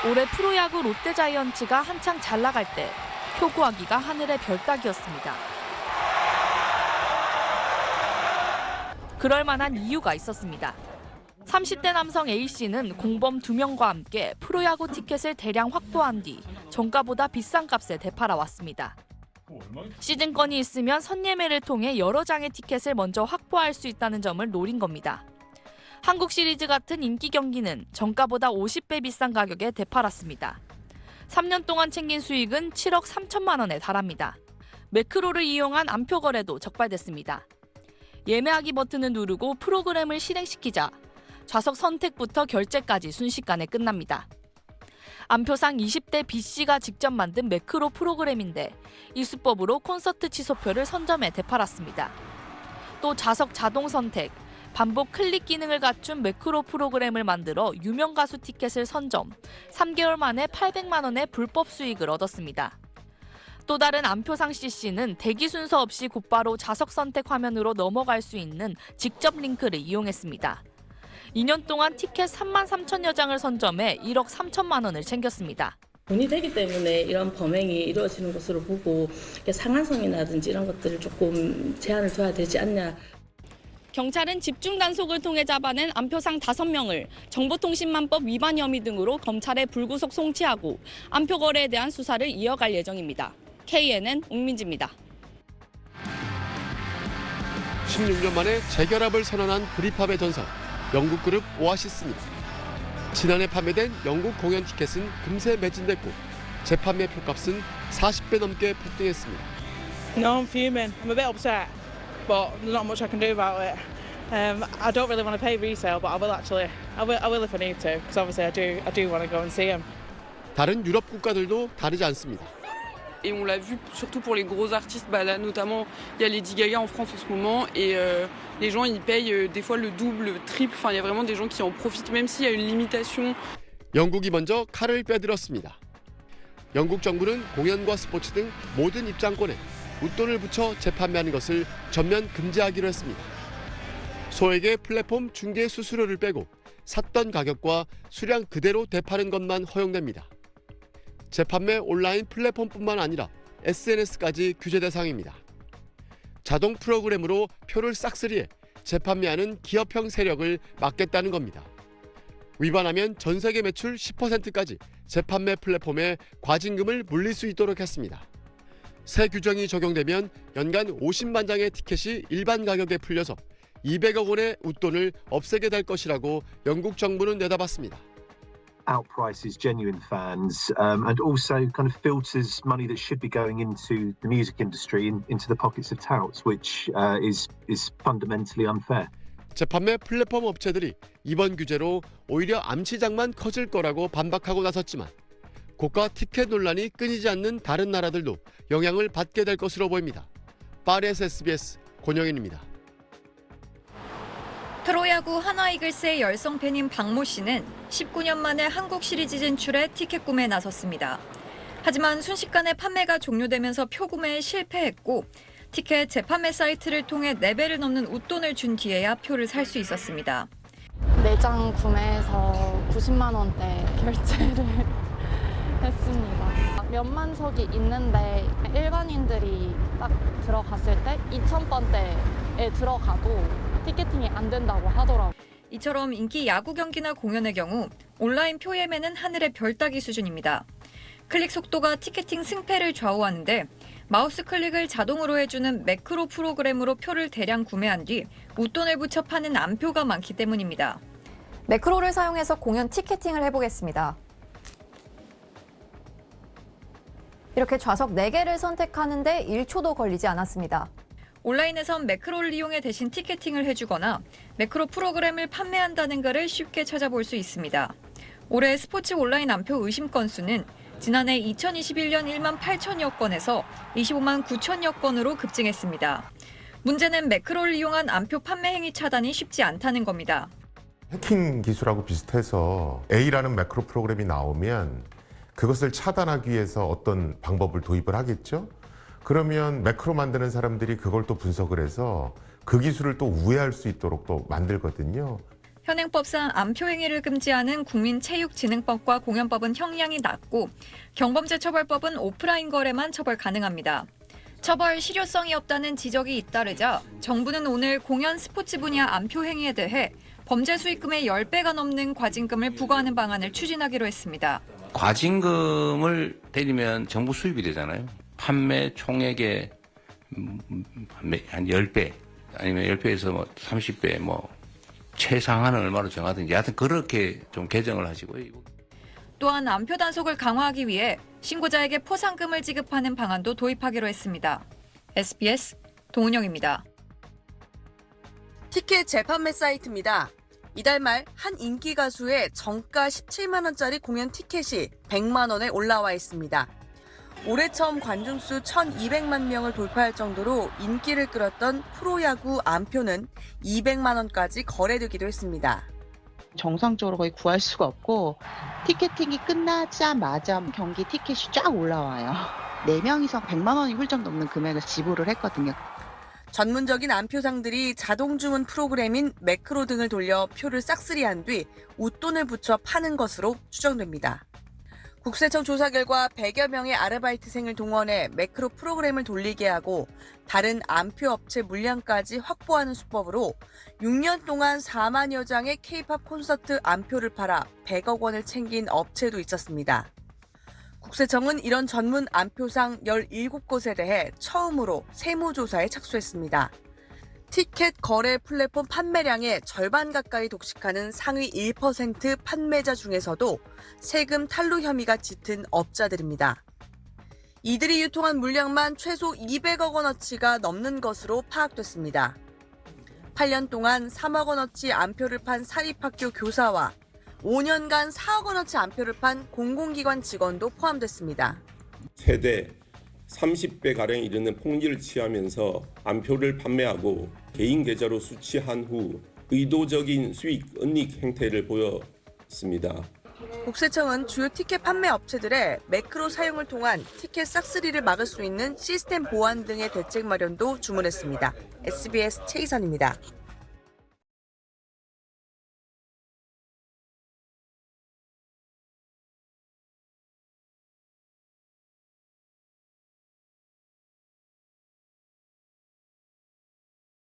올해 프로야구 롯데자이언츠가 한창 잘 나갈 때 표구하기가 하늘의 별 따기였습니다. 그럴 만한 이유가 있었습니다. 30대 남성 A씨는 공범 2명과 함께 프로야구 티켓을 대량 확보한 뒤 정가보다 비싼 값에 되팔아 왔습니다. 시즌권이 있으면 선예매를 통해 여러 장의 티켓을 먼저 확보할 수 있다는 점을 노린 겁니다. 한국 시리즈 같은 인기 경기는 정가보다 50배 비싼 가격에 되팔았습니다. 3년 동안 챙긴 수익은 7억 3천만 원에 달합니다. 매크로를 이용한 안표 거래도 적발됐습니다. 예매하기 버튼을 누르고 프로그램을 실행시키자 좌석 선택부터 결제까지 순식간에 끝납니다. 안표상 20대 B씨가 직접 만든 매크로 프로그램인데 이 수법으로 콘서트 취소표를 선점해 되팔았습니다. 또 좌석 자동 선택, 반복 클릭 기능을 갖춘 매크로 프로그램을 만들어 유명 가수 티켓을 선점, 3개월 만에 800만 원의 불법 수익을 얻었습니다. 또 다른 안표상 C씨는 대기 순서 없이 곧바로 좌석 선택 화면으로 넘어갈 수 있는 직접 링크를 이용했습니다. 2년 동안 티켓 3만 3천여 장을 선점해 1억 3천만 원을 챙겼습니다. 돈이 되기 때문에 이런 범행이 이루어지는 것으로 보고 상한선이라든지 이런 것들을 조금 제한을 둬야 되지 않냐. 경찰은 집중 단속을 통해 잡아낸 안표상 5명을 정보통신망법 위반 혐의 등으로 검찰에 불구속 송치하고 안표 거래에 대한 수사를 이어갈 예정입니다. KNN 옥민지입니다. 16년 만에 재결합을 선언한 브리팝의 전설, 영국 그룹 오아시스입니다. 지난해 판매된 영국 공연 티켓은 금세 매진됐고 재판매 표값은 40배 넘게 폭등했습니다. No, I'm fuming. I'm a bit upset, but there's not much I can do about it. I don't really want to pay resale, but I will actually. I will if I need to, because obviously I do want to go and see him. 다른 유럽 국가들도 다르지 않습니다. Et on l'a vu surtout pour les gros artistes, là notamment il y a Lady Gaga en France en ce moment et les gens ils payent des fois le double, le triple, enfin il y a vraiment des gens qui en profitent même s'il y a une limitation. 영국이 먼저 칼을 빼들었습니다. 영국 정부는 공연과 스포츠 등 모든 입장권에 웃돈을 붙여 재판매하는 것을 전면 금지하기로 했습니다. 소액의 플랫폼 중개 수수료를 빼고 샀던 가격과 수량 그대로 되파는 것만 허용됩니다. 재판매 온라인 플랫폼뿐만 아니라 SNS까지 규제 대상입니다. 자동 프로그램으로 표를 싹쓸이해 재판매하는 기업형 세력을 막겠다는 겁니다. 위반하면 전 세계 매출 10%까지 재판매 플랫폼에 과징금을 물릴 수 있도록 했습니다. 새 규정이 적용되면 연간 50만 장의 티켓이 일반 가격에 풀려서 200억 원의 웃돈을 없애게 될 것이라고 영국 정부는 내다봤습니다. Outprices genuine fans and also kind of filters money that should be going into the music industry into the pockets of touts, which is fundamentally unfair. 재판매 플랫폼 업체들이 이번 규제로 오히려 암시장만 커질 거라고 반박하고 나섰지만 고가 티켓 논란이 끊이지 않는 다른 나라들도 영향을 받게 될 것으로 보입니다. 파리에서 SBS 권영인입니다. 프로야구 한화이글스의 열성 팬인 박모 씨는 19년 만에 한국 시리즈 진출에 티켓 구매에 나섰습니다. 하지만 순식간에 판매가 종료되면서 표 구매에 실패했고 티켓 재판매 사이트를 통해 4배를 넘는 웃돈을 준 뒤에야 표를 살 수 있었습니다. 4장 구매해서 90만 원대 결제를 했습니다. 몇만 석이 있는데 일반인들이 딱 들어갔을 때 2,000번대에 들어가도 티켓팅이 안 된다고 하더라고요. 이처럼 인기 야구 경기나 공연의 경우 온라인 표 예매는 하늘의 별 따기 수준입니다. 클릭 속도가 티켓팅 승패를 좌우하는데 마우스 클릭을 자동으로 해주는 매크로 프로그램으로 표를 대량 구매한 뒤 웃돈을 붙여 파는 안표가 많기 때문입니다. 매크로를 사용해서 공연 티켓팅을 해보겠습니다. 이렇게 좌석 4개를 선택하는데 1초도 걸리지 않았습니다. 온라인에선 매크로를 이용해 대신 티켓팅을 해주거나 매크로 프로그램을 판매한다는 것을 쉽게 찾아볼 수 있습니다. 올해 스포츠 온라인 안표 의심 건수는 지난해 2021년 1만 8천여 건에서 25만 9천여 건으로 급증했습니다. 문제는 매크로를 이용한 안표 판매 행위 차단이 쉽지 않다는 겁니다. 해킹 기술하고 비슷해서 A라는 매크로 프로그램이 나오면 그것을 차단하기 위해서 어떤 방법을 도입을 하겠죠? 그러면 매크로 만드는 사람들이 그걸 또 분석을 해서 그 기술을 또 우회할 수 있도록 또 만들거든요. 현행법상 암표 행위를 금지하는 국민체육진흥법과 공연법은 형량이 낮고 경범죄 처벌법은 오프라인 거래만 처벌 가능합니다. 처벌 실효성이 없다는 지적이 잇따르자 정부는 오늘 공연 스포츠 분야 암표 행위에 대해 범죄 수익금의 10배가 넘는 과징금을 부과하는 방안을 추진하기로 했습니다. 과징금을 때리면 정부 수입이 되잖아요. 판매 총액의 한 10배 아니면 10배에서 뭐 30배 뭐 최상한은 얼마로 정하든지 하여튼 그렇게 좀 개정을 하시고요. 또한 암표 단속을 강화하기 위해 신고자에게 포상금을 지급하는 방안도 도입하기로 했습니다. SBS 동은영입니다. 티켓 재판매 사이트입니다. 이달 말 한 인기 가수의 정가 17만 원짜리 공연 티켓이 100만 원에 올라와 있습니다. 올해 처음 관중수 1,200만 명을 돌파할 정도로 인기를 끌었던 프로야구 암표는 200만 원까지 거래되기도 했습니다. 정상적으로 거의 구할 수가 없고 티켓팅이 끝나자마자 경기 티켓이 쫙 올라와요. 4명이서 100만 원이 훌쩍 넘는 금액을 지불을 했거든요. 전문적인 암표상들이 자동 주문 프로그램인 매크로 등을 돌려 표를 싹쓸이한 뒤 웃돈을 붙여 파는 것으로 추정됩니다. 국세청 조사 결과 100여 명의 아르바이트생을 동원해 매크로 프로그램을 돌리게 하고 다른 암표 업체 물량까지 확보하는 수법으로 6년 동안 4만여 장의 K-팝 콘서트 암표를 팔아 100억 원을 챙긴 업체도 있었습니다. 국세청은 이런 전문 암표상 17곳에 대해 처음으로 세무조사에 착수했습니다. 티켓 거래 플랫폼 판매량의 절반 가까이 독식하는 상위 1% 판매자 중에서도 세금 탈루 혐의가 짙은 업자들입니다. 이들이 유통한 물량만 최소 200억 원어치가 넘는 것으로 파악됐습니다. 8년 동안 3억 원어치 암표를 판 사립학교 교사와 5년간 4억 원어치 암표를 판 공공기관 직원도 포함됐습니다. 최대 30배가량 이르는 폭리를 취하면서 암표를 판매하고 개인 계좌로 수취한 후 의도적인 수익 은닉 행태를 보였습니다. 국세청은 주요 티켓 판매 업체들의 매크로 사용을 통한 티켓 싹쓸이를 막을 수 있는 시스템 보완 등의 대책 마련도 주문했습니다. SBS 최희선입니다.